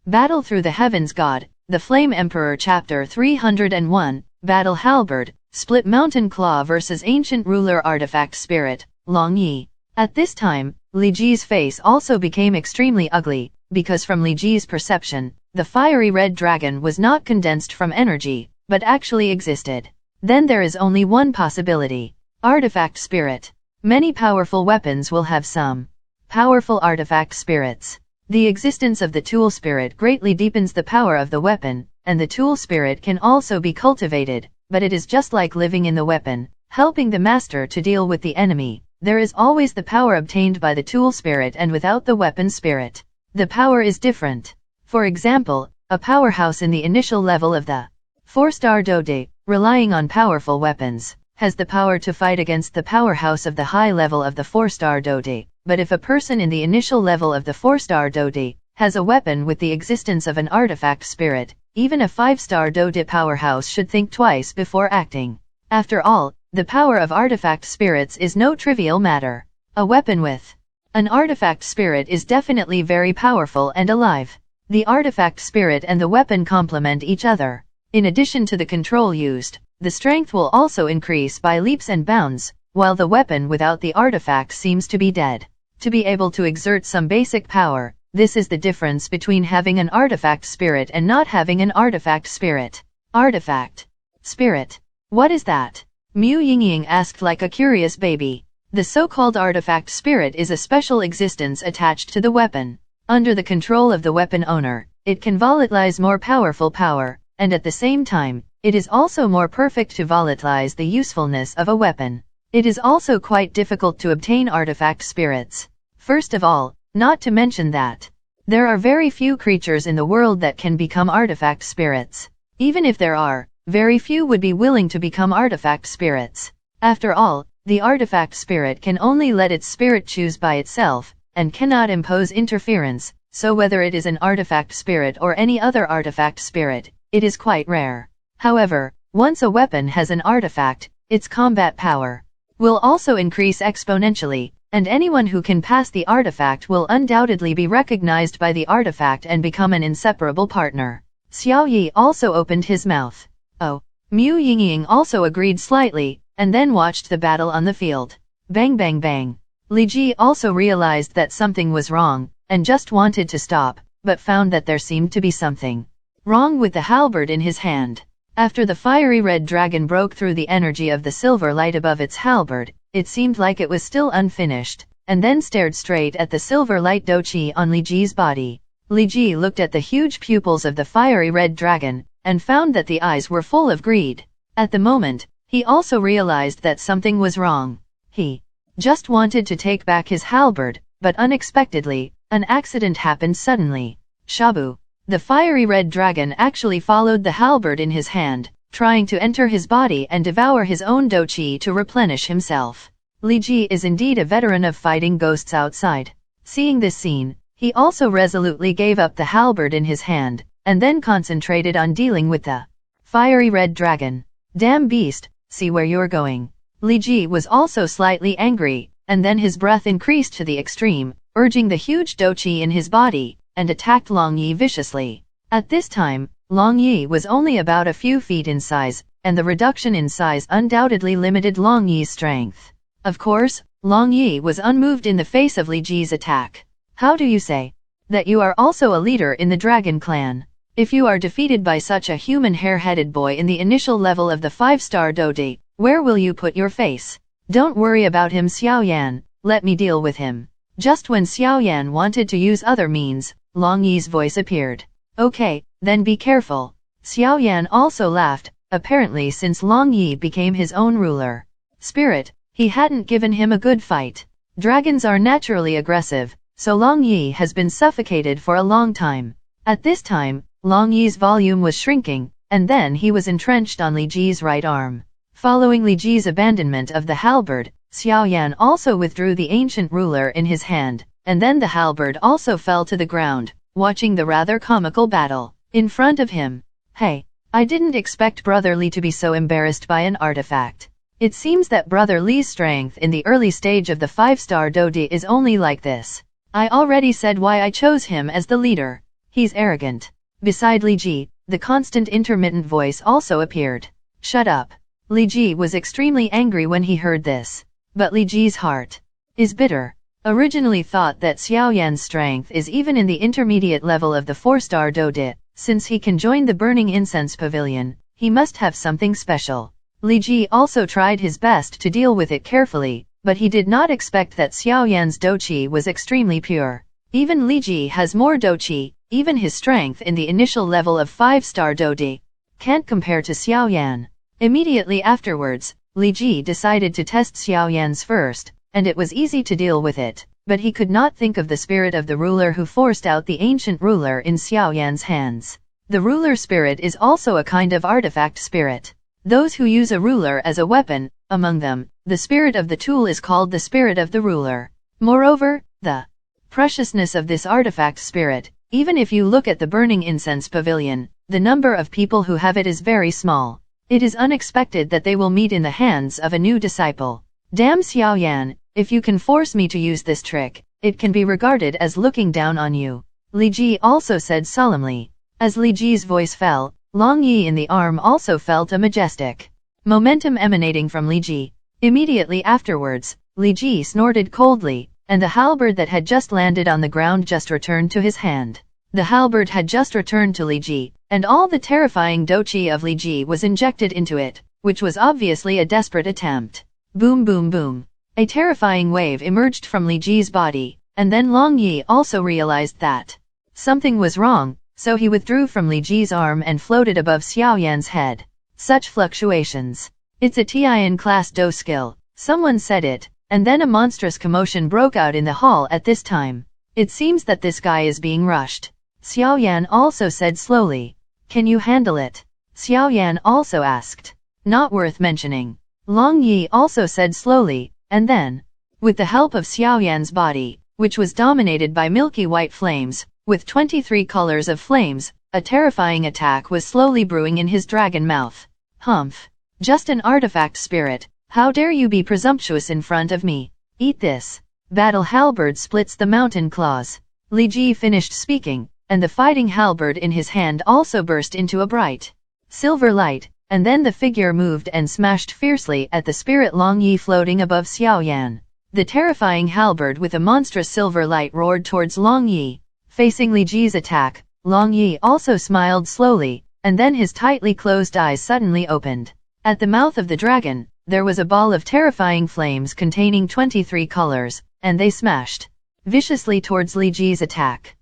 Battle Through the Heavens God, the Flame Emperor Chapter 301, Battle Halberd, Split Mountain Claw vs Ancient Ruler Artifact Spirit, Long Yi. At this time, Li Ji's face also became extremely ugly, because from Li Ji's perception, the fiery red dragon was not condensed from energy, but actually existed. Then there is only one possibility. Artifact Spirit. Many powerful weapons will have some powerful artifact spirits. The existence of the tool spirit greatly deepens the power of the weapon, and the tool spirit can also be cultivated, but it is just like living in the weapon, helping the master to deal with the enemy. There is always the power obtained by the tool spirit and without the weapon spirit. The power is different. For example, a powerhouse in the initial level of the 4-star Dode, relying on powerful weapons, has the power to fight against the powerhouse of the high level of the 4-star Dode. But if a person in the initial level of the 4-star Dode has a weapon with the existence of an artifact spirit, even a 5-star Dode powerhouse should think twice before acting. After all, the power of artifact spirits is no trivial matter. A weapon with an artifact spirit is definitely very powerful and alive. The artifact spirit and the weapon complement each other. In addition to the control used, the strength will also increase by leaps and bounds, while the weapon without the artifact seems to be dead. To be able to exert some basic power, this is the difference between having an artifact spirit and not having an artifact spirit. Artifact spirit. What is that? Yingying asked like a curious baby. The so-called artifact spirit is a special existence attached to the weapon. Under the control of the weapon owner, it can volatilize more powerful power, and at the same time, it is also more perfect to volatilize the usefulness of a weapon. It is also quite difficult to obtain artifact spirits. First of all, not to mention that there are very few creatures in the world that can become artifact spirits. Even if there are, very few would be willing to become artifact spirits. After all, the artifact spirit can only let its spirit choose by itself, and cannot impose interference, so whether it is an artifact spirit or any other artifact spirit, it is quite rare. However, once a weapon has an artifact, its combat power will also increase exponentially, and anyone who can pass the artifact will undoubtedly be recognized by the artifact and become an inseparable partner. Xiaoyan also opened his mouth. Oh. Yingying also agreed slightly, and then watched the battle on the field. Bang bang bang. Li Ji also realized that something was wrong, and just wanted to stop, but found that there seemed to be something wrong with the halberd in his hand. After the fiery red dragon broke through the energy of the silver light above its halberd, it seemed like it was still unfinished, and then stared straight at the silver light dochi on Li Ji's body. Li Ji looked at the huge pupils of the fiery red dragon, and found that the eyes were full of greed. At the moment, he also realized that something was wrong. He just wanted to take back his halberd, but unexpectedly, an accident happened suddenly. Shabu. The fiery red dragon actually followed the halberd in his hand, trying to enter his body and devour his own dochi to replenish himself. Li Ji is indeed a veteran of fighting ghosts outside. Seeing this scene, he also resolutely gave up the halberd in his hand, and then concentrated on dealing with the fiery red dragon. Damn beast, see where you're going. Li Ji was also slightly angry, and then his breath increased to the extreme, urging the huge dochi in his body, and attacked Long Yi viciously. At this time, Long Yi was only about a few feet in size, and the reduction in size undoubtedly limited Long Yi's strength. Of course, Long Yi was unmoved in the face of Li Ji's attack. How do you say that you are also a leader in the dragon clan? If you are defeated by such a human hair-headed boy in the initial level of the 5-star Dode, where will you put your face? Don't worry about him, Xiaoyan, let me deal with him. Just when Xiaoyan wanted to use other means, Long Yi's voice appeared. Okay, then be careful. Xiaoyan also laughed, apparently since Long Yi became his own ruler spirit, he hadn't given him a good fight. Dragons are naturally aggressive, so Long Yi has been suffocated for a long time. At this time, Long Yi's volume was shrinking, and then he was entrenched on Li Ji's right arm. Following Li Ji's abandonment of the halberd, Xiaoyan also withdrew the ancient ruler in his hand, and then the halberd also fell to the ground, watching the rather comical battle in front of him. Hey, I didn't expect Brother Li to be so embarrassed by an artifact. It seems that Brother Li's strength in the early stage of the 5-star Dode is only like this. I already said why I chose him as the leader. He's arrogant. Beside Li Ji, the constant intermittent voice also appeared. Shut up. Li Ji was extremely angry when he heard this. But Li Ji's heart is bitter. Originally thought that Xiaoyan's strength is even in the intermediate level of the 4-star Dodi. Since he can join the burning incense pavilion, he must have something special. Li Ji also tried his best to deal with it carefully, but he did not expect that Xiaoyan's Douqi was extremely pure. Even Li Ji has more Douqi, even his strength in the initial level of 5-star Dodi can't compare to Xiaoyan. Immediately afterwards, Li Ji decided to test Xiaoyan's first, and it was easy to deal with it, but he could not think of the spirit of the ruler who forced out the ancient ruler in Xiaoyan's hands. The ruler spirit is also a kind of artifact spirit. Those who use a ruler as a weapon, among them, the spirit of the tool is called the spirit of the ruler. Moreover, the preciousness of this artifact spirit, even if you look at the burning incense pavilion, the number of people who have it is very small. It is unexpected that they will meet in the hands of a new disciple. Damn Xiaoyan, if you can force me to use this trick, it can be regarded as looking down on you. Li Ji also said solemnly. As Li Ji's voice fell, Long Yi in the arm also felt a majestic momentum emanating from Li Ji. Immediately afterwards, Li Ji snorted coldly, and the halberd that had just landed on the ground just returned to his hand. The halberd had just returned to Li Ji, and all the terrifying Douqi of Li Ji was injected into it, which was obviously a desperate attempt. Boom boom boom. A terrifying wave emerged from Li Ji's body, and then Long Yi also realized that something was wrong, so he withdrew from Li Ji's arm and floated above Xiaoyan's head. Such fluctuations. It's a Tian class Do skill, someone said it, and then a monstrous commotion broke out in the hall at this time. It seems that this guy is being rushed. Xiaoyan also said slowly. Can you handle it? Xiaoyan also asked. Not worth mentioning. Long Yi also said slowly, and then, with the help of Xiaoyan's body, which was dominated by milky white flames, with 23 colors of flames, a terrifying attack was slowly brewing in his dragon mouth. Humph. Just an artifact spirit, how dare you be presumptuous in front of me? Eat this. Battle halberd splits the mountain claws. Li Ji finished speaking, and the fighting halberd in his hand also burst into a bright silver light, and then the figure moved and smashed fiercely at the spirit Long Yi floating above Xiaoyan. The terrifying halberd with a monstrous silver light roared towards Long Yi. Facing Li Ji's attack, Long Yi also smiled slowly, and then his tightly closed eyes suddenly opened. At the mouth of the dragon, there was a ball of terrifying flames containing 23 colors, and they smashed viciously towards Li Ji's attack.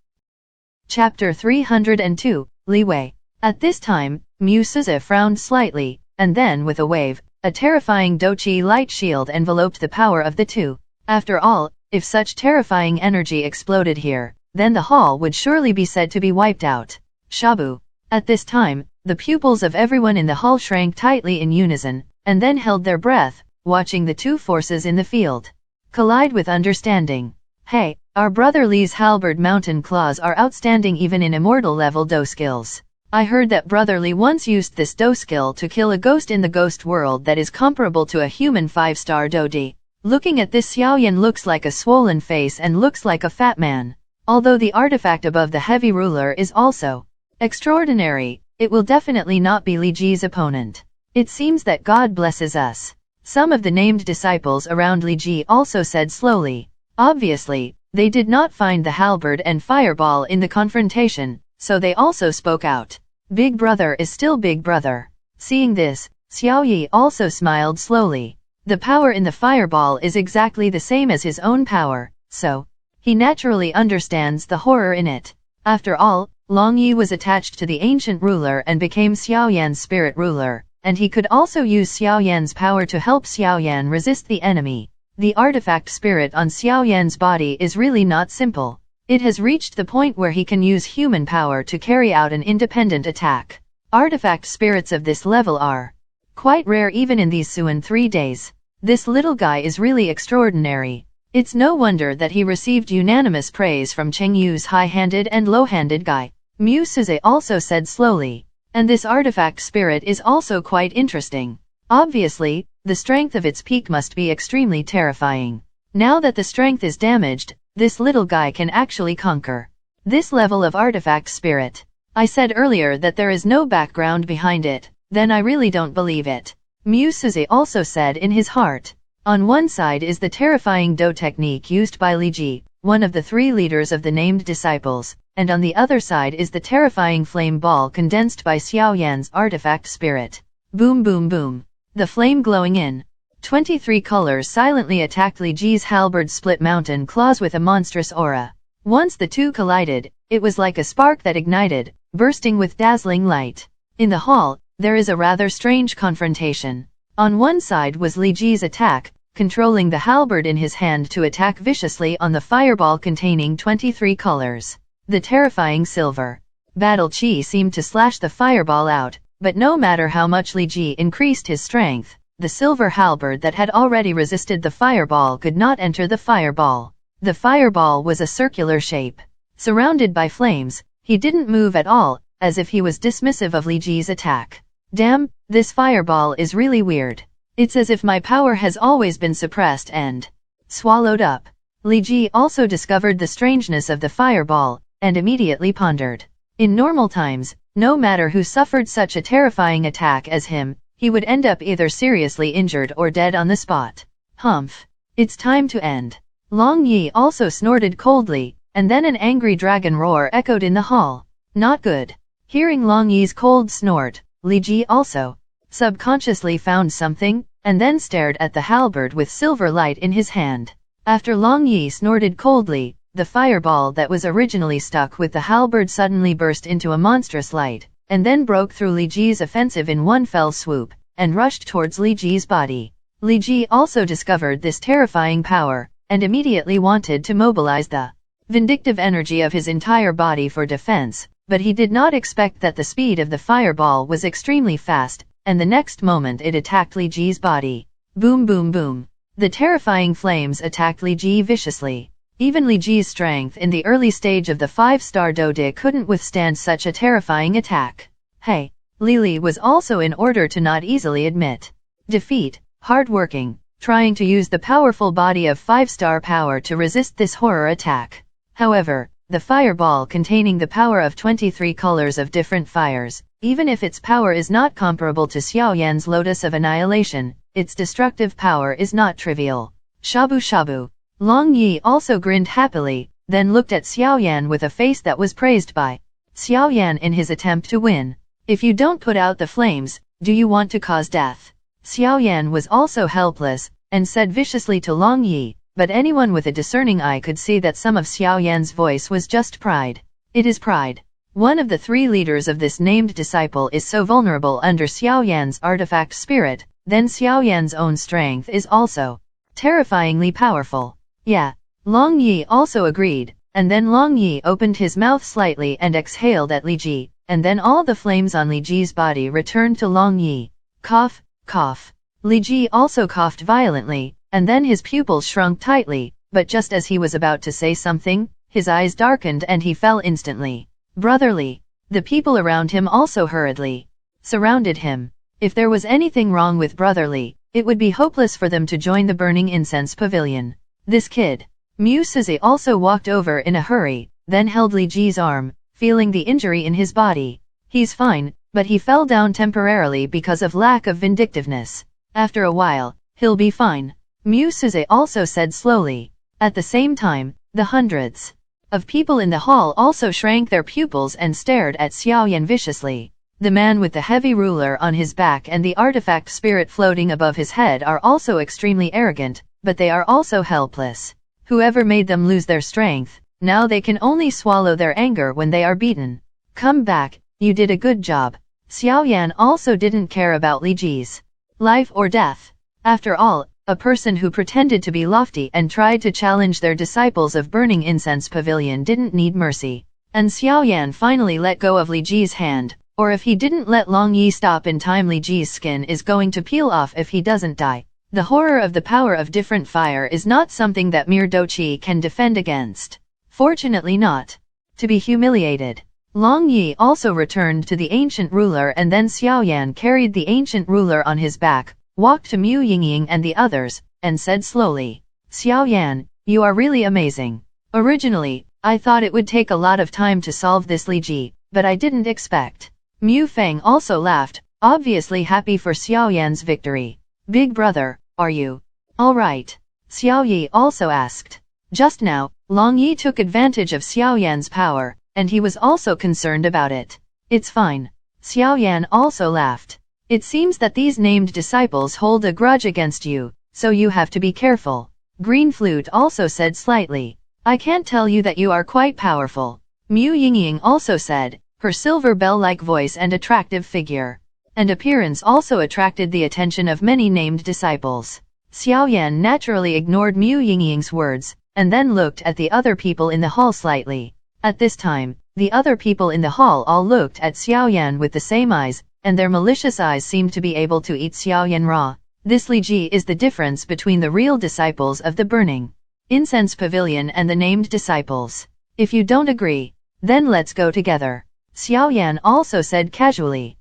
Chapter 302, Li Wei. At this time, Mu Suze frowned slightly, and then with a wave, a terrifying Douqi light shield enveloped the power of the two. After all, if such terrifying energy exploded here, then the hall would surely be said to be wiped out. Shabu. At this time, the pupils of everyone in the hall shrank tightly in unison, and then held their breath, watching the two forces in the field collide with understanding. Hey, our brother Li's halberd mountain claws are outstanding even in immortal level Do skills. I heard that Brother Li once used this Do skill to kill a ghost in the ghost world that is comparable to a human 5-star Dodi. Looking at this, Xiaoyan looks like a swollen face and looks like a fat man. Although the artifact above the heavy ruler is also extraordinary, it will definitely not be Li Ji's opponent. It seems that God blesses us. Some of the named disciples around Li Ji also said slowly. Obviously, they did not find the halberd and fireball in the confrontation, so they also spoke out. Big brother is still big brother. Seeing this, Xiao Yi also smiled slowly. The power in the fireball is exactly the same as his own power, so he naturally understands the horror in it. After all, Long Yi was attached to the ancient ruler and became Xiaoyan's spirit ruler, and he could also use Xiaoyan's power to help Xiaoyan resist the enemy. The artifact spirit on Xiaoyan's body is really not simple. It has reached the point where he can use human power to carry out an independent attack. Artifact spirits of this level are quite rare even in these Suan 3 days. This little guy is really extraordinary. It's no wonder that he received unanimous praise from Cheng Yu's high-handed and low-handed guy. Mu Suze also said slowly. And this artifact spirit is also quite interesting. Obviously, the strength of its peak must be extremely terrifying. Now that the strength is damaged, this little guy can actually conquer. This level of artifact spirit. I said earlier that there is no background behind it, then I really don't believe it. Mu Suze also said in his heart. On one side is the terrifying Do technique used by Li Ji, one of the 3 leaders of the named disciples, and on the other side is the terrifying flame ball condensed by Xiaoyan's artifact spirit. Boom boom boom. The flame glowing in 23 colors silently attacked Li Ji's halberd split mountain claws with a monstrous aura. Once the two collided, it was like a spark that ignited, bursting with dazzling light. In the hall, there is a rather strange confrontation. On one side was Li Ji's attack, controlling the halberd in his hand to attack viciously on the fireball containing 23 colors. The terrifying silver battle chi seemed to slash the fireball out, but no matter how much Li Ji increased his strength, the silver halberd that had already resisted the fireball could not enter the fireball. The fireball was a circular shape. Surrounded by flames, he didn't move at all, as if he was dismissive of Li Ji's attack. Damn, this fireball is really weird. It's as if my power has always been suppressed and swallowed up. Li Ji also discovered the strangeness of the fireball, and immediately pondered. In normal times, no matter who suffered such a terrifying attack as him, he would end up either seriously injured or dead on the spot. Humph. It's time to end. Long Yi also snorted coldly, and then an angry dragon roar echoed in the hall. Not good. Hearing Long Yi's cold snort, Li Ji also subconsciously found something, and then stared at the halberd with silver light in his hand. After Long Yi snorted coldly, the fireball that was originally stuck with the halberd suddenly burst into a monstrous light, and then broke through Li Ji's offensive in one fell swoop, and rushed towards Li Ji's body. Li Ji also discovered this terrifying power, and immediately wanted to mobilize the vindictive energy of his entire body for defense, but he did not expect that the speed of the fireball was extremely fast, and the next moment it attacked Li Ji's body. Boom boom boom. The terrifying flames attacked Li Ji viciously. Even Li Ji's strength in the early stage of the 5-star Dode couldn't withstand such a terrifying attack. Hey, Li was also in order to not easily admit defeat, hardworking, trying to use the powerful body of 5-star power to resist this horror attack. However, the fireball containing the power of 23 colors of different fires, even if its power is not comparable to Xiaoyan's Lotus of Annihilation, its destructive power is not trivial. Shabu shabu. Long Yi also grinned happily, then looked at Xiaoyan with a face that was praised by Xiaoyan in his attempt to win. If you don't put out the flames, do you want to cause death? Xiaoyan was also helpless, and said viciously to Long Yi, but anyone with a discerning eye could see that some of Xiaoyan's voice was just pride. It is pride. One of the 3 leaders of this named disciple is so vulnerable under Xiaoyan's artifact spirit, then Xiaoyan's own strength is also terrifyingly powerful. Yeah. Long Yi also agreed, and then Long Yi opened his mouth slightly and exhaled at Li Ji, and then all the flames on Li Ji's body returned to Long Yi. Cough, cough. Li Ji also coughed violently, and then his pupils shrunk tightly, but just as he was about to say something, his eyes darkened and he fell instantly. Brotherly. The people around him also hurriedly surrounded him. If there was anything wrong with Brotherly, it would be hopeless for them to join the burning incense pavilion. This kid. Mu Suze also walked over in a hurry, then held Li Ji's arm, feeling the injury in his body. He's fine, but he fell down temporarily because of lack of vindictiveness. After a while, he'll be fine. Mu Suze also said slowly. At the same time, the hundreds of people in the hall also shrank their pupils and stared at Xiaoyan viciously. The man with the heavy ruler on his back and the artifact spirit floating above his head are also extremely arrogant, but they are also helpless. Whoever made them lose their strength, now they can only swallow their anger when they are beaten. Come back, you did a good job. Xiaoyan also didn't care about Li Ji's life or death. After all, a person who pretended to be lofty and tried to challenge their disciples of Burning Incense Pavilion didn't need mercy. And Xiaoyan finally let go of Li Ji's hand, or if he didn't let Long Yi stop in time, Li Ji's skin is going to peel off if he doesn't die. The horror of the power of different fire is not something that mere Doqi can defend against. Fortunately not. To be humiliated. Long Yi also returned to the ancient ruler, and then Xiaoyan carried the ancient ruler on his back, walked to Mu Yingying and the others, and said slowly, Xiaoyan, you are really amazing. Originally, I thought it would take a lot of time to solve this Li Ji, but I didn't expect. Mu Feng also laughed, obviously happy for Xiaoyan's victory. Big brother, are you alright? Xiao Yi also asked. Just now, Long Yi took advantage of Xiaoyan's power, and he was also concerned about it. It's fine. Xiaoyan also laughed. It seems that these named disciples hold a grudge against you, so you have to be careful. Green Flute also said slightly. I can't tell you that you are quite powerful. Mu Yingying also said, her silver bell-like voice and attractive figure and appearance also attracted the attention of many named disciples. Xiaoyan naturally ignored Mu Yingying's words, and then looked at the other people in the hall slightly. At this time, the other people in the hall all looked at Xiaoyan with the same eyes, and their malicious eyes seemed to be able to eat Xiaoyan raw. This Li Ji is the difference between the real disciples of the burning incense pavilion and the named disciples. If you don't agree, then let's go together. Xiaoyan also said casually.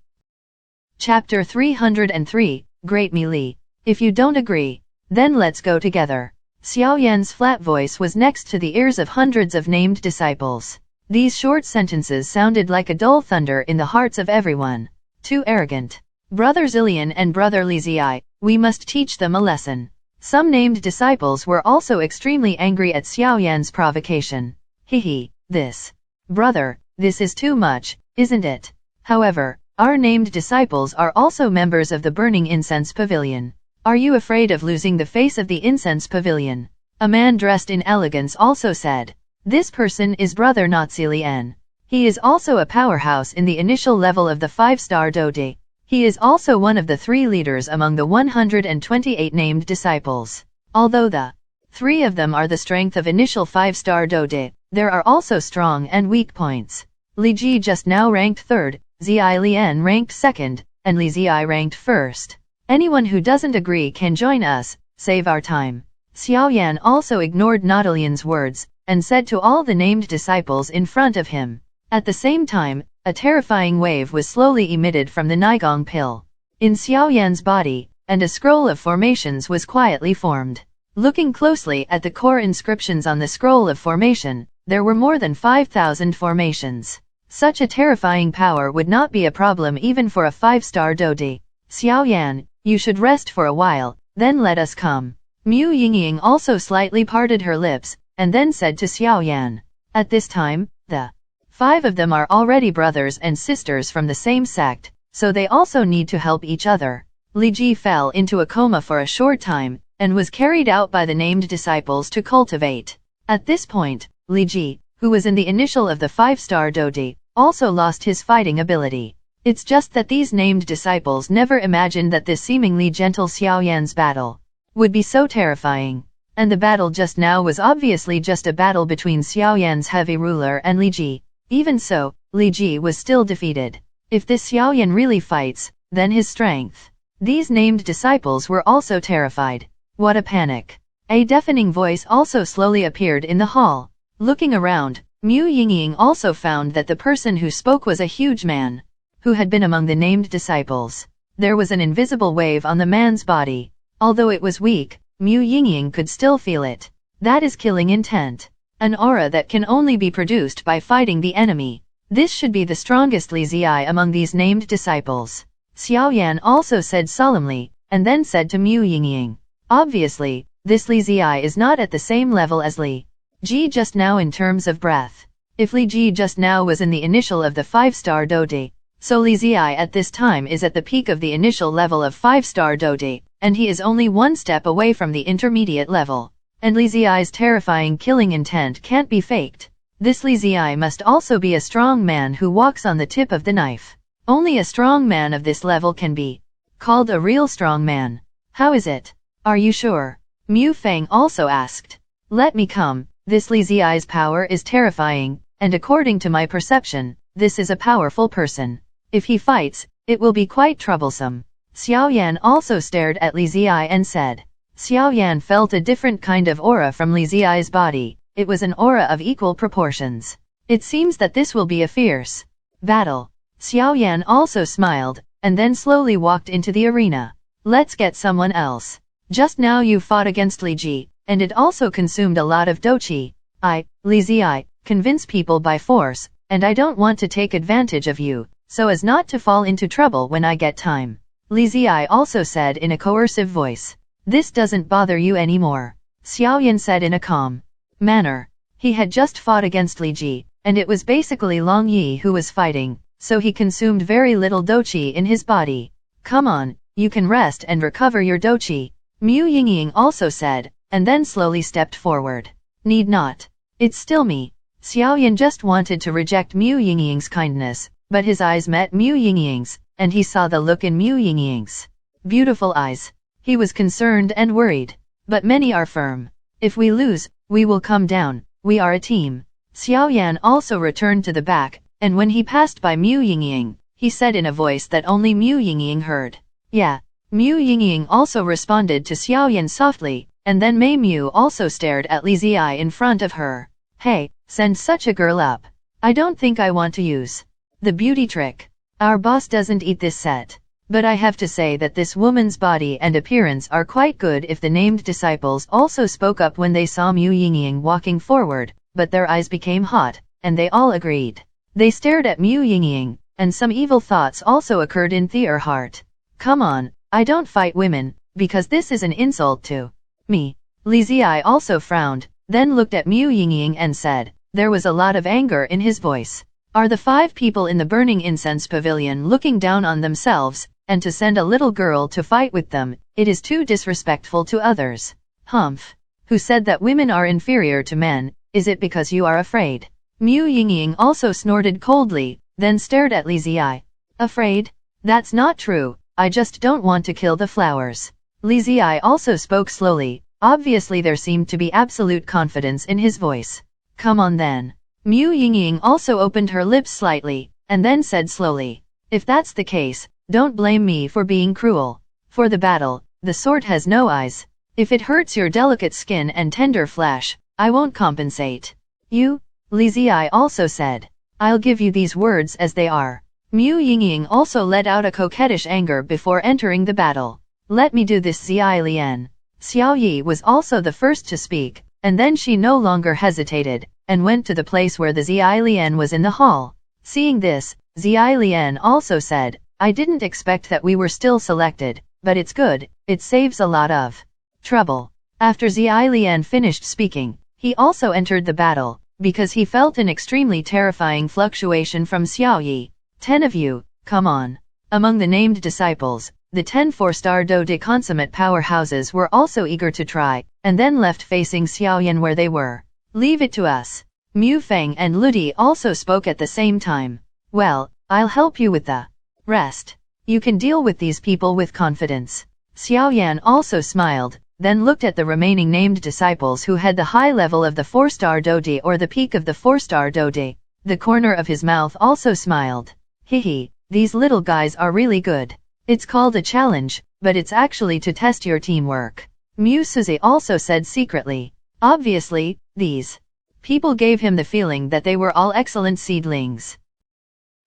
Chapter 303, Great Melee. If you don't agree, then let's go together. Xiaoyan's flat voice was next to the ears of hundreds of named disciples. These short sentences sounded like a dull thunder in the hearts of everyone. Too arrogant. Brother Zillion and Brother Li Ziai, we must teach them a lesson. Some named disciples were also extremely angry at Xiaoyan's provocation. Hehe, brother, this is too much, isn't it? However, our named disciples are also members of the Burning Incense Pavilion. Are you afraid of losing the face of the Incense Pavilion? A man dressed in elegance also said. This person is Brother Nazi-Lian. He is also a powerhouse in the initial level of the 5-star Dode. He is also one of the 3 leaders among the 128 named disciples. Although the 3 of them are the strength of initial 5-star Dode, there are also strong and weak points. Li Ji just now ranked 3rd, Ziai Lian ranked 2nd, and Li Ziai ranked 1st. Anyone who doesn't agree can join us, save our time. Xiaoyan also ignored Nautilian's words, and said to all the named disciples in front of him. At the same time, a terrifying wave was slowly emitted from the Nigong pill in Xiaoyan's body, and a scroll of formations was quietly formed. Looking closely at the core inscriptions on the scroll of formation, there were more than 5,000 formations. Such a terrifying power would not be a problem even for a 5-star Dode. Xiaoyan, you should rest for a while, then let us come. Mu Yingying also slightly parted her lips, and then said to Xiaoyan. At this time, the 5 of them are already brothers and sisters from the same sect, so they also need to help each other. Li Ji fell into a coma for a short time, and was carried out by the named disciples to cultivate. At this point, Li Ji, who was in the initial of the 5-star Dode, also lost his fighting ability. It's just that these named disciples never imagined that this seemingly gentle Xiaoyan's battle would be so terrifying. And the battle just now was obviously just a battle between Xiaoyan's heavy ruler and Li Ji. Even so, Li Ji was still defeated. If this Xiaoyan really fights, then his strength. These named disciples were also terrified. What a panic. A deafening voice also slowly appeared in the hall. Looking around, Mu Yingying also found that the person who spoke was a huge man, who had been among the named disciples. There was an invisible wave on the man's body. Although it was weak, Mu Yingying could still feel it. That is killing intent. An aura that can only be produced by fighting the enemy. This should be the strongest Li Ziai among these named disciples. Xiaoyan also said solemnly, and then said to Mu Yingying. Obviously, this Li Ziai is not at the same level as Li Ji just now in terms of breath. If Li Ji just now was in the initial of the 5-star Dode, so Li Ziai at this time is at the peak of the initial level of 5-star Dode, and he is only one step away from the intermediate level. And Li Ziai's terrifying killing intent can't be faked. This Li Ziai must also be a strong man who walks on the tip of the knife. Only a strong man of this level can be called a real strong man. How is it? Are you sure? Mu Feng also asked. Let me come. This Li Ziai's power is terrifying, and according to my perception, this is a powerful person. If he fights, it will be quite troublesome. Xiaoyan also stared at Li Ziai and said. Xiaoyan felt a different kind of aura from Li Ziai's body. It was an aura of equal proportions. It seems that this will be a fierce battle. Xiaoyan also smiled, and then slowly walked into the arena. Let's get someone else. Just now you fought against Li Ji, and it also consumed a lot of doqi. Li Ziai, convince people by force, and I don't want to take advantage of you, so as not to fall into trouble when I get time. Li Ziyi also said in a coercive voice. This doesn't bother you anymore, Xiaoyan said in a calm manner. He had just fought against Li Ji, and it was basically Long Yi who was fighting, so he consumed very little doqi in his body. Come on, you can rest and recover your doqi, Mu Yingying also said, and then slowly stepped forward. Need not. It's still me. Xiaoyan just wanted to reject Mu Yingying's kindness, but his eyes met Mu Yingying's, and he saw the look in Mu Yingying's beautiful eyes. He was concerned and worried. But many are firm. If we lose, we will come down. We are a team. Xiaoyan also returned to the back, and when he passed by Mu Yingying, he said in a voice that only Mu Yingying heard. Yeah. Mu Yingying also responded to Xiaoyan softly, and then Mei Mu also stared at Li Ziyi in front of her. Hey, send such a girl up. I don't think I want to use the beauty trick. Our boss doesn't eat this set. But I have to say that this woman's body and appearance are quite good. If the named disciples also spoke up when they saw Mu Yingying walking forward, but their eyes became hot, and they all agreed. They stared at Mu Yingying, and some evil thoughts also occurred in their heart. Come on, I don't fight women, because this is an insult to me. Li Ziyi also frowned, then looked at Mu Yingying and said, there was a lot of anger in his voice. Are the 5 people in the burning incense pavilion looking down on themselves, and to send a little girl to fight with them, it is too disrespectful to others. Humph. Who said that women are inferior to men? Is it because you are afraid? Mu Yingying also snorted coldly, then stared at Li Ziyi. Afraid? That's not true, I just don't want to kill the flowers. Li Ziyi also spoke slowly, obviously there seemed to be absolute confidence in his voice. Come on then. Mu Yingying also opened her lips slightly, and then said slowly. If that's the case, don't blame me for being cruel. For the battle, the sword has no eyes. If it hurts your delicate skin and tender flesh, I won't compensate. You? Li Ziyi also said. I'll give you these words as they are. Mu Yingying also let out a coquettish anger before entering the battle. Let me do this, Ziyi Lian. Xiao Yi was also the first to speak, and then she no longer hesitated, and went to the place where the Ziyi Lian was in the hall. Seeing this, Ziyi Lian also said, I didn't expect that we were still selected, but it's good, it saves a lot of trouble. After Ziyi Lian finished speaking, he also entered the battle, because he felt an extremely terrifying fluctuation from Xiao Yi. 10 of you, come on. Among the named disciples, the 10 4-star Do de consummate powerhouses were also eager to try, and then left facing Xiaoyan where they were. Leave it to us. Mu Feng and Ludi also spoke at the same time. Well, I'll help you with the rest. You can deal with these people with confidence. Xiaoyan also smiled, then looked at the remaining named disciples who had the high level of the 4-star Dodi or the peak of the 4-star Dodi. The corner of his mouth also smiled. Hehe, these little guys are really good. It's called a challenge, but it's actually to test your teamwork. Mu Suzi also said secretly. Obviously, these people gave him the feeling that they were all excellent seedlings.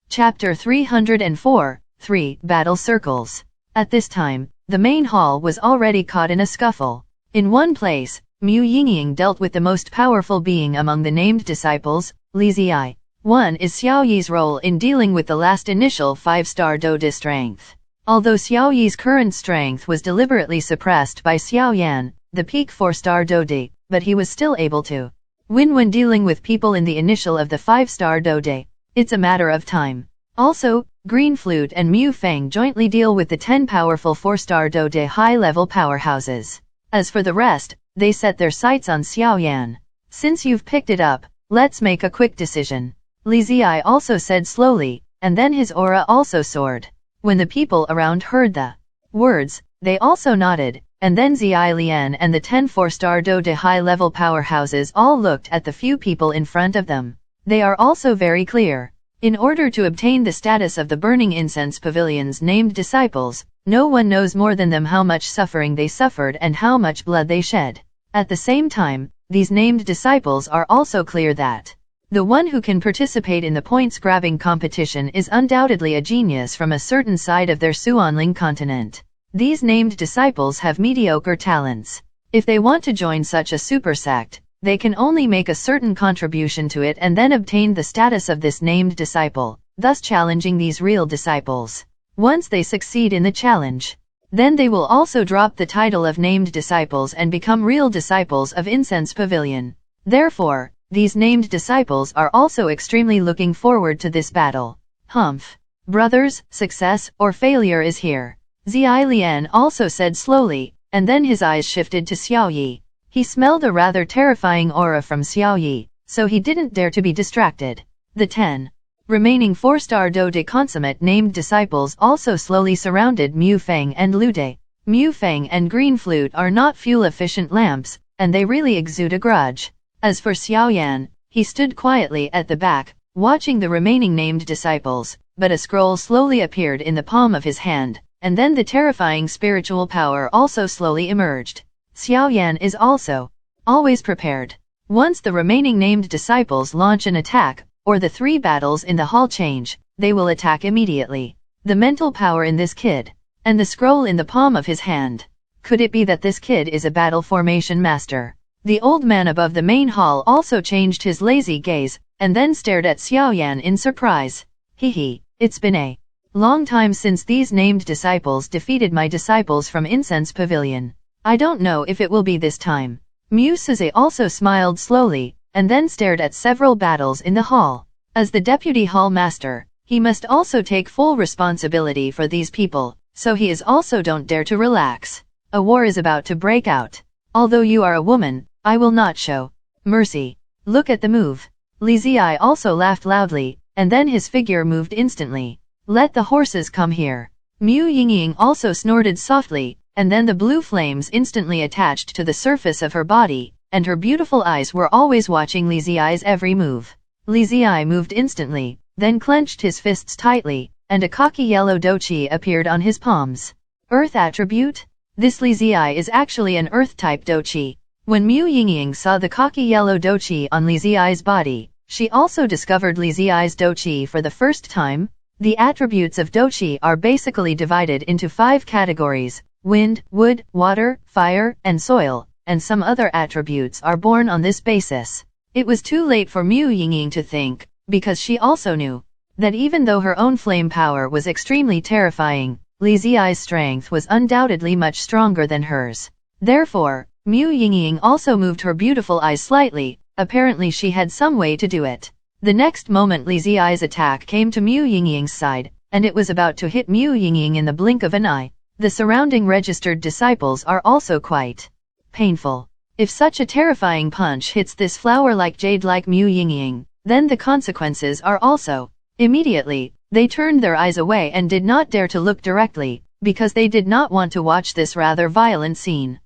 Chapter 304, 3 Battle Circles. At this time, the main hall was already caught in a scuffle. In one place, Mu Yingying dealt with the most powerful being among the named disciples, Li Ziyi. One is Xiao Yi's role in dealing with the last initial 5-star Dodi strength. Although Xiao Yi's current strength was deliberately suppressed by Xiaoyan, the peak 4-star Dodi, but he was still able to win when dealing with people in the initial of the 5-star Dodi. It's a matter of time. Also, Green Flute and Mu Feng jointly deal with the 10 powerful 4-star Dodi high-level powerhouses. As for the rest, they set their sights on Xiaoyan. Since you've picked it up, let's make a quick decision. Li Ziyi also said slowly, and then his aura also soared. When the people around heard the words, they also nodded, and then Ziyi Lian and the 10 4-star Dodi high-level powerhouses all looked at the few people in front of them. They are also very clear. In order to obtain the status of the Burning Incense Pavilion's named disciples, no one knows more than them how much suffering they suffered and how much blood they shed. At the same time, these named disciples are also clear that the one who can participate in the points-grabbing competition is undoubtedly a genius from a certain side of their Suanling continent. These named disciples have mediocre talents. If they want to join such a super sect, they can only make a certain contribution to it and then obtain the status of this named disciple, thus challenging these real disciples. Once they succeed in the challenge, then they will also drop the title of named disciples and become real disciples of Incense Pavilion. Therefore, these named disciples are also extremely looking forward to this battle. Humph. Brothers, success or failure is here. Xiaoyan also said slowly, and then his eyes shifted to Xiaoyi. He smelled a rather terrifying aura from Xiaoyi, so he didn't dare to be distracted. The 10 remaining 4-star Do de consummate named disciples also slowly surrounded Mu Feng and Lute. Mu Feng and Green Flute are not fuel-efficient lamps, and they really exude a grudge. As for Xiaoyan, he stood quietly at the back, watching the remaining named disciples, but a scroll slowly appeared in the palm of his hand, and then the terrifying spiritual power also slowly emerged. Xiaoyan is also always prepared. Once the remaining named disciples launch an attack, or the 3 battles in the hall change, they will attack immediately. The mental power in this kid, and the scroll in the palm of his hand. Could it be that this kid is a battle formation master? The old man above the main hall also changed his lazy gaze, and then stared at Xiaoyan in surprise. Hehe, it's been a long time since these named disciples defeated my disciples from Incense Pavilion. I don't know if it will be this time. Mu Suze also smiled slowly, and then stared at several battles in the hall. As the deputy hall master, he must also take full responsibility for these people, so he is also don't dare to relax. A war is about to break out. Although you are a woman, I will not show mercy. Look at the move. Li Ziyi also laughed loudly, and then his figure moved instantly. Let the horses come here. Mu Yingying also snorted softly, and then the blue flames instantly attached to the surface of her body, and her beautiful eyes were always watching Li Ziyi's every move. Li Ziyi moved instantly, then clenched his fists tightly, and a cocky yellow doqi appeared on his palms. Earth attribute? This Li Ziyi is actually an earth-type doqi. When Mu Yingying saw the cocky yellow doqi on Li Ziyi's body, she also discovered Li Ziyi's doqi for the first time. The attributes of doqi are basically divided into 5 categories: wind, wood, water, fire, and soil, and some other attributes are born on this basis. It was too late for Mu Yingying to think, because she also knew that even though her own flame power was extremely terrifying, Li Ziyi's strength was undoubtedly much stronger than hers. Therefore, Mu Yingying also moved her beautiful eyes slightly. Apparently she had some way to do it. The next moment Li Ziyi's attack came to Mu Yingying's side, and it was about to hit Mu Yingying in the blink of an eye. The surrounding registered disciples are also quite painful. If such a terrifying punch hits this flower-like jade like Mu Yingying, then the consequences are also. Immediately, they turned their eyes away and did not dare to look directly, because they did not want to watch this rather violent scene.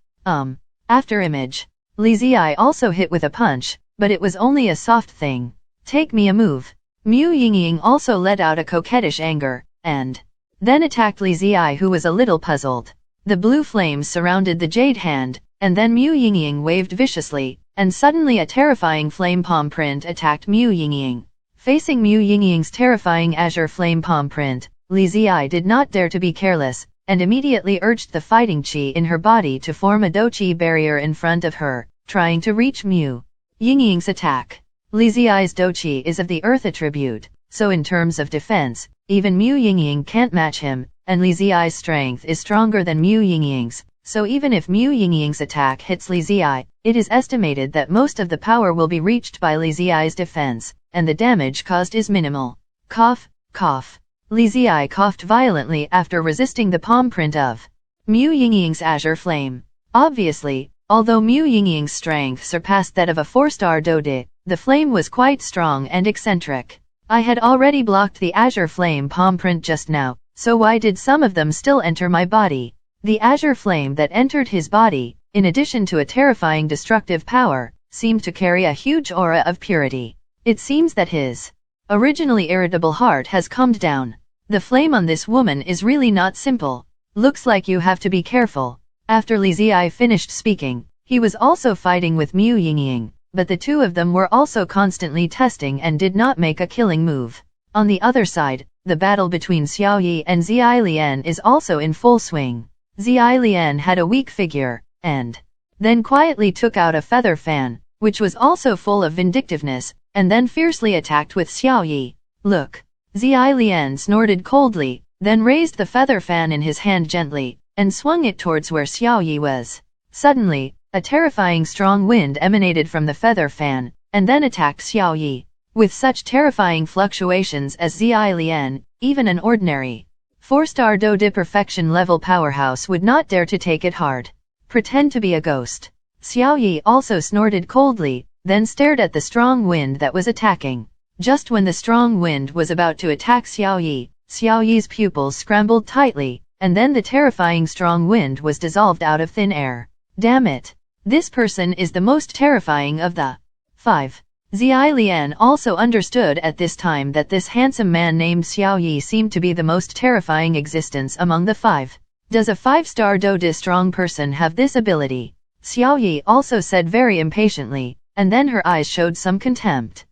After image. Li Ziyi also hit with a punch, but it was only a soft thing. Take me a move. Mu Yingying also let out a coquettish anger, and then attacked Li Ziyi, who was a little puzzled. The blue flames surrounded the jade hand, and then Mu Yingying waved viciously, and suddenly a terrifying flame palm print attacked Mu Yingying. Facing Mu Yingying's terrifying azure flame palm print, Li Ziyi did not dare to be careless, and immediately urged the fighting qi in her body to form a doqi barrier in front of her, trying to reach Mu Yingying's attack. Li Ziyi's doqi is of the earth attribute, so in terms of defense, even Mu Yingying can't match him, and Li Ziyi's strength is stronger than Mu Yingying's, so even if Mu Yingying's attack hits Li Ziyi, it is estimated that most of the power will be reached by Li Ziyi's defense, and the damage caused is minimal. Cough, cough. Li Ziyi coughed violently after resisting the palm print of Mu Yingying's azure flame. Obviously, although Mu Yingying's strength surpassed that of a 4-star Dode, the flame was quite strong and eccentric. I had already blocked the azure flame palm print just now, so why did some of them still enter my body? The azure flame that entered his body, in addition to a terrifying destructive power, seemed to carry a huge aura of purity. It seems that his originally irritable heart has calmed down. The flame on this woman is really not simple. Looks like you have to be careful. After Li Ziyi finished speaking, he was also fighting with Mu Yingying, but the two of them were also constantly testing and did not make a killing move. On the other side, the battle between Xiaoyi and Xiaoyan is also in full swing. Xiaoyan had a weak figure, and then quietly took out a feather fan, which was also full of vindictiveness, and then fiercely attacked with Xiaoyi. Look! Xiaoyan snorted coldly, then raised the feather fan in his hand gently, and swung it towards where Xiaoyi was. Suddenly, a terrifying strong wind emanated from the feather fan, and then attacked Xiaoyi. With such terrifying fluctuations as Xiaoyan, even an ordinary 4-star Do perfection level powerhouse would not dare to take it hard. Pretend to be a ghost. Xiaoyi also snorted coldly, then stared at the strong wind that was attacking. Just when the strong wind was about to attack Xiaoyi, Xiaoyi's pupils scrambled tightly, and then the terrifying strong wind was dissolved out of thin air. Damn it! This person is the most terrifying of the 5. Xiaoyan also understood at this time that this handsome man named Xiaoyi seemed to be the most terrifying existence among the 5. Does a 5-star Do strong person have this ability? Xiaoyi also said very impatiently, and then her eyes showed some contempt.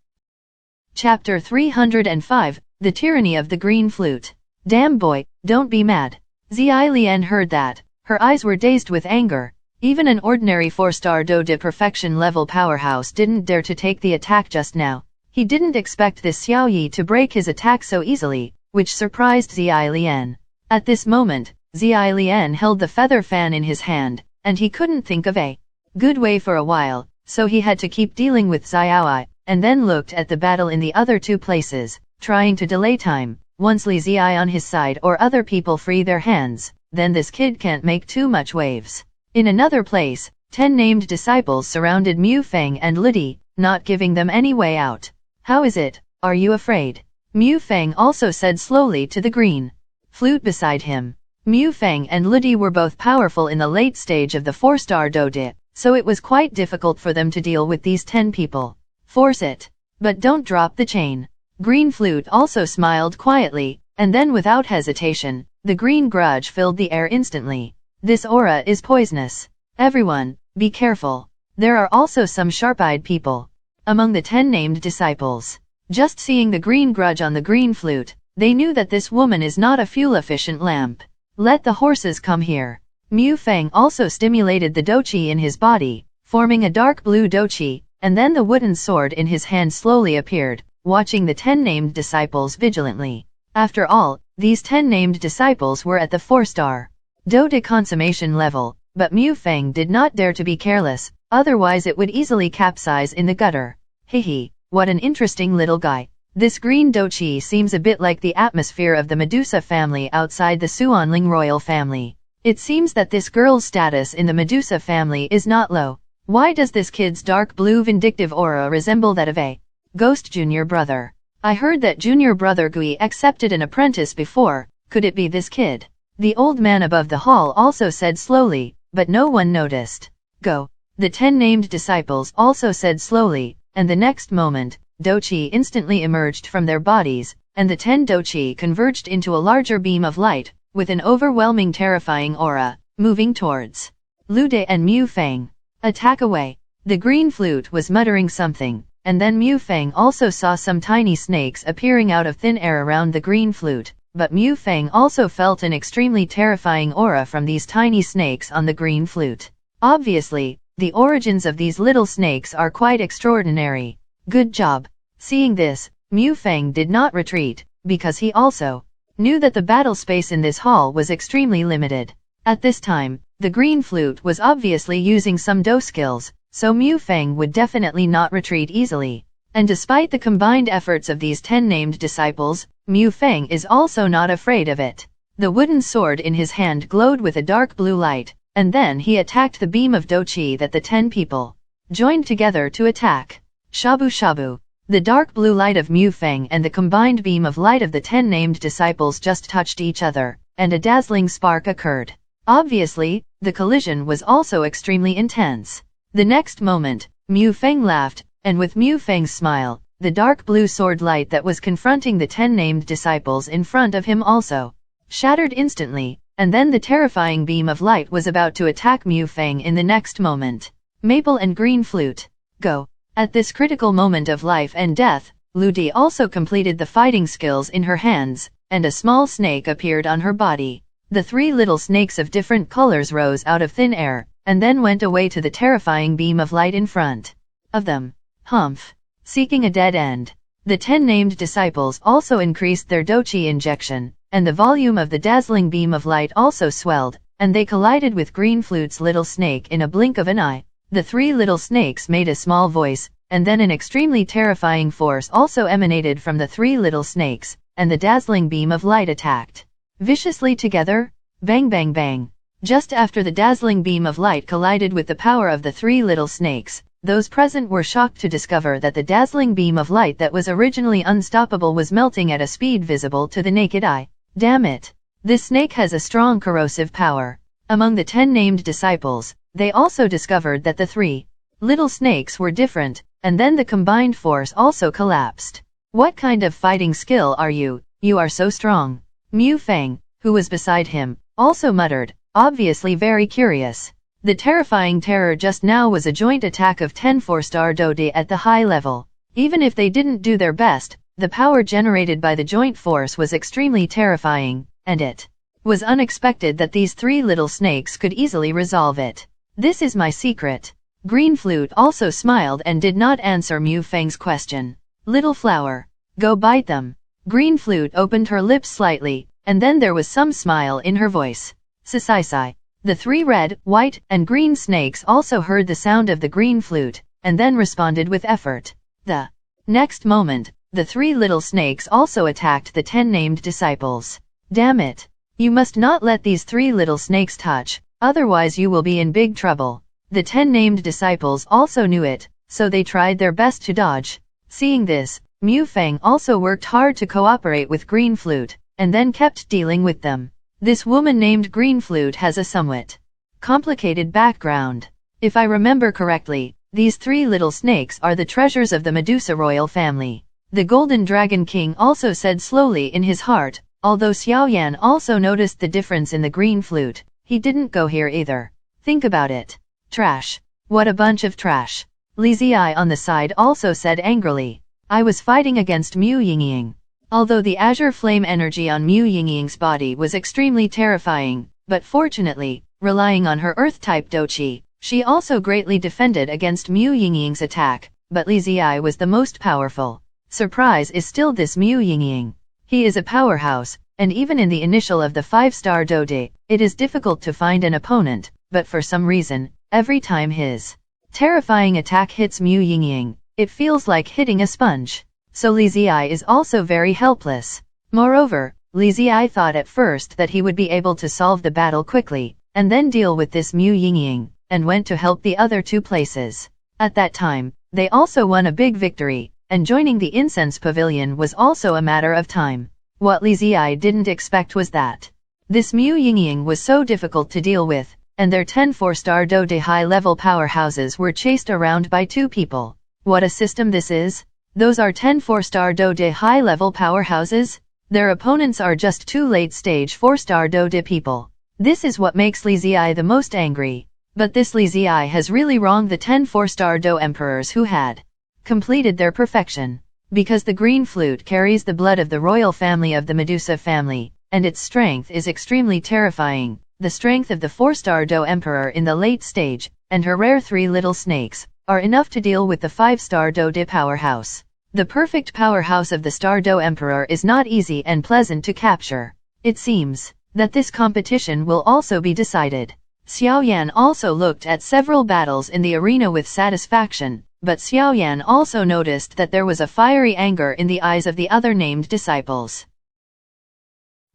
Chapter 305, The Tyranny of the Green Flute. Damn boy, don't be mad. Xiaoyan heard that. Her eyes were dazed with anger. Even an ordinary 4-star Do perfection level powerhouse didn't dare to take the attack just now. He didn't expect this Xiaoyi to break his attack so easily, which surprised Xiaoyan. At this moment, Xiaoyan held the feather fan in his hand, and he couldn't think of a good way for a while, so he had to keep dealing with Xiaoyi, and then looked at the battle in the other two places, trying to delay time. Once Li Xiai on his side or other people free their hands, then this kid can't make too much waves. In another place, 10 named disciples surrounded Mu Feng and Ludi, not giving them any way out. How is it? Are you afraid? Mu Feng also said slowly to the green flute beside him. Mu Feng and Ludi were both powerful in the late stage of the 4-star Do, so it was quite difficult for them to deal with these 10 people. Force it. But don't drop the chain. Green Flute also smiled quietly, and then without hesitation, the green grudge filled the air instantly. This aura is poisonous. Everyone, be careful. There are also some sharp-eyed people among the 10 named disciples. Just seeing the green grudge on the green flute, they knew that this woman is not a fuel-efficient lamp. Let the horses come here. Mu Feng also stimulated the doqi in his body, forming a dark blue doqi, and then the wooden sword in his hand slowly appeared, watching the 10 named disciples vigilantly. After all, these 10 named disciples were at the 4-star Do consummation level, but Mu Feng did not dare to be careless, otherwise it would easily capsize in the gutter. Hehe, what an interesting little guy. This green doqi seems a bit like the atmosphere of the Medusa family outside the Xuanling royal family. It seems that this girl's status in the Medusa family is not low. Why does this kid's dark blue vindictive aura resemble that of a ghost junior brother? I heard that junior brother Gui accepted an apprentice before. Could it be this kid? The old man above the hall also said slowly, but no one noticed. Go. The 10 named disciples also said slowly, and the next moment, doqi instantly emerged from their bodies, and the 10 doqi converged into a larger beam of light, with an overwhelming terrifying aura, moving towards Lude and Mu Feng. Attack away. The green flute was muttering something, and then Mu Feng also saw some tiny snakes appearing out of thin air around the green flute, but Mu Feng also felt an extremely terrifying aura from these tiny snakes on the green flute. Obviously, the origins of these little snakes are quite extraordinary. Good job. Seeing this, Mu Feng did not retreat, because he also knew that the battle space in this hall was extremely limited. At this time, the green flute was obviously using some Do skills, so Mu Feng would definitely not retreat easily. And despite the combined efforts of these 10 named disciples, Mu Feng is also not afraid of it. The wooden sword in his hand glowed with a dark blue light, and then he attacked the beam of doqi that the 10 people joined together to attack. Shabu shabu. The dark blue light of Mu Feng and the combined beam of light of the 10 named disciples just touched each other, and a dazzling spark occurred. Obviously, the collision was also extremely intense. The next moment, Mu Feng laughed, and with Mu Feng's smile, the dark blue sword light that was confronting the 10 named disciples in front of him also shattered instantly, and then the terrifying beam of light was about to attack Mu Feng in the next moment. Maple and green flute. Go. At this critical moment of life and death, Ludi also completed the fighting skills in her hands, and a small snake appeared on her body. The 3 little snakes of different colors rose out of thin air, and then went away to the terrifying beam of light in front. of them. Humph. Seeking a dead end. The 10 named disciples also increased their doqi injection, and the volume of the dazzling beam of light also swelled, and they collided with Green Flute's little snake in a blink of an eye. The 3 little snakes made a small voice, and then an extremely terrifying force also emanated from the 3 little snakes, and the dazzling beam of light attacked viciously together. Bang bang bang. Just after the dazzling beam of light collided with the power of the 3 little snakes, those present were shocked to discover that the dazzling beam of light that was originally unstoppable was melting at a speed visible to the naked eye. Damn it! This snake has a strong corrosive power. Among the 10 named disciples, they also discovered that the 3 little snakes were different, and then the combined force also collapsed. What kind of fighting skill are you? You are so strong. Mu Feng, who was beside him, also muttered, obviously very curious. The terrifying terror just now was a joint attack of 10 4-star Dode at the high level. Even if they didn't do their best, the power generated by the joint force was extremely terrifying, and it was unexpected that these 3 little snakes could easily resolve it. This is my secret. Green Flute also smiled and did not answer Mu Feng's question. Little flower, go bite them. Green Flute opened her lips slightly, and then there was some smile in her voice. Sai. The 3 red, white, and green snakes also heard the sound of the Green Flute, and then responded with effort. The next moment, the 3 little snakes also attacked the 10 named disciples. Damn it! You must not let these 3 little snakes touch, otherwise you will be in big trouble. The 10 named disciples also knew it, so they tried their best to dodge. Seeing this, Mu Feng also worked hard to cooperate with Green Flute, and then kept dealing with them. This woman named Green Flute has a somewhat complicated background. If I remember correctly, these 3 little snakes are the treasures of the Medusa royal family. The Golden Dragon King also said slowly in his heart, although Xiaoyan also noticed the difference in the Green Flute, he didn't go here either. Think about it. Trash. What a bunch of trash. Li Ziyi on the side also said angrily. I was fighting against Mu Yingying. Although the azure flame energy on Mu Yingying's body was extremely terrifying, but fortunately, relying on her earth-type doqi, she also greatly defended against Mu Yingying's attack, but Li Ziyi was the most powerful. Surprise is still this Mu Yingying. He is a powerhouse, and even in the initial of the 5-star Dode, it is difficult to find an opponent, but for some reason, every time his terrifying attack hits Mu Yingying, it feels like hitting a sponge. So Li Ziyi is also very helpless. Moreover, Li Ziyi thought at first that he would be able to solve the battle quickly, and then deal with this Mu Yingying, and went to help the other 2 places. At that time, they also won a big victory, and joining the incense pavilion was also a matter of time. What Li Ziyi didn't expect was that this Mu Yingying was so difficult to deal with, and their 10 4-star Dode high-level powerhouses were chased around by 2 people. What a system this is! Those are 10 4-star Dode high-level powerhouses? Their opponents are just 2 late-stage 4-star Dode people. This is what makes Li Ziyi the most angry. But this Li Ziyi has really wronged the 10 4-star Do emperors who had completed their perfection. Because the Green Flute carries the blood of the royal family of the Medusa family, and its strength is extremely terrifying. The strength of the 4-star Do emperor in the late stage, and her rare 3 little snakes, are enough to deal with the 5-star Dode powerhouse. The perfect powerhouse of the Star Do Emperor is not easy and pleasant to capture. It seems that this competition will also be decided. Xiaoyan also looked at several battles in the arena with satisfaction, but Xiaoyan also noticed that there was a fiery anger in the eyes of the other named disciples.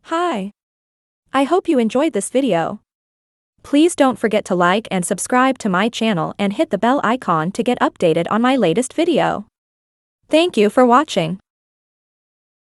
Hi. I hope you enjoyed this video. Please don't forget to like and subscribe to my channel and hit the bell icon to get updated on my latest video. Thank you for watching.